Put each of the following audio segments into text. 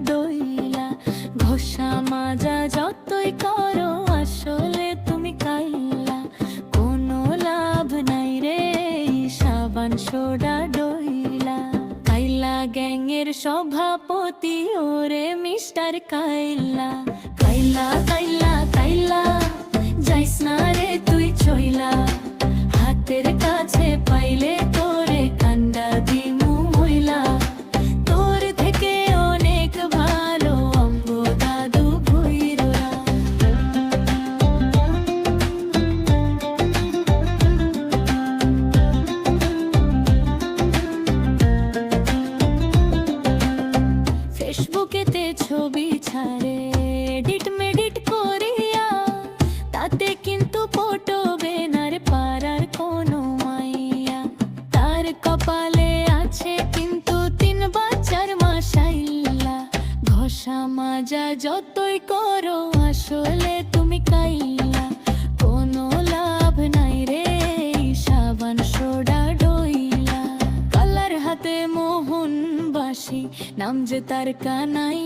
ডইলা। ঘষা মাজা যতই করো আসলে তুমি কাইলা। কোনো লাভ নাই রে এই সাবান সোডা ডইলা। কাইলা গ্যাংয়ের সভাপতি ওরে মিস্টার কাইলা। কাইলা কাইলা কাইলা যাইস না রে তুই চইলা। হাতের কাছে পাইলে তোরে কান্ডা দিমু মইলা। তোর থেকে অনেক ভালো অম্ব দাদু ভুইরোরা। ফেসবুকেতে ছবি ছাড়ে এডিট মেডিট করিয়া। তাতে কিন্তু পটবে না রে পাড়ার কোনো মাইয়া। তার কপালে আছে কিন্তু 3 বাচ্চার মাশাআল্লাহ। ঘষা মাজা যতই করো আসলে তুমি কাইলা। কোনো লাভ নাই রে এই সাবান সোডা ডইলা। কালার হাতে মোহন বাসি নাম যে তার কানাই।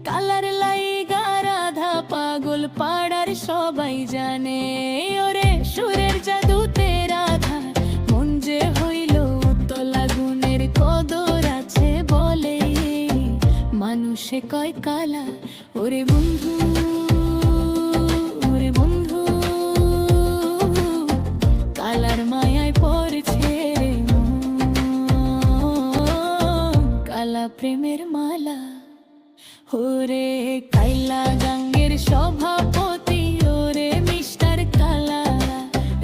কালার লাইগা রাধা পাগল পাড়ার সবাই জানে। ওরে সুরের জাদুতে রাধা মন যে হইল উতলা গুণের কদর আছে বলে। মানুষে কয় কালা ওরে বন্ধু, ওরে বন্ধু। কালার মায়ায় পড়ছে রে মন। কালা প্রেমের মালা ওরে কাইলা গাঙ্গের সভাপতি ওরে মিস্টার কালা।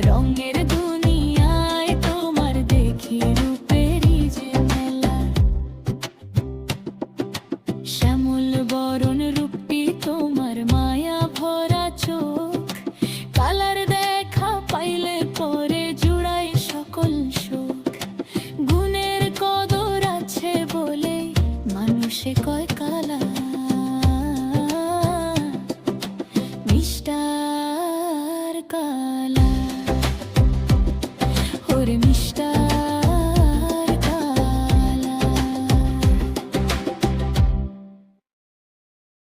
রঙের দুনিয়ায় তোমার দেখি রূপেরই যে মেলা।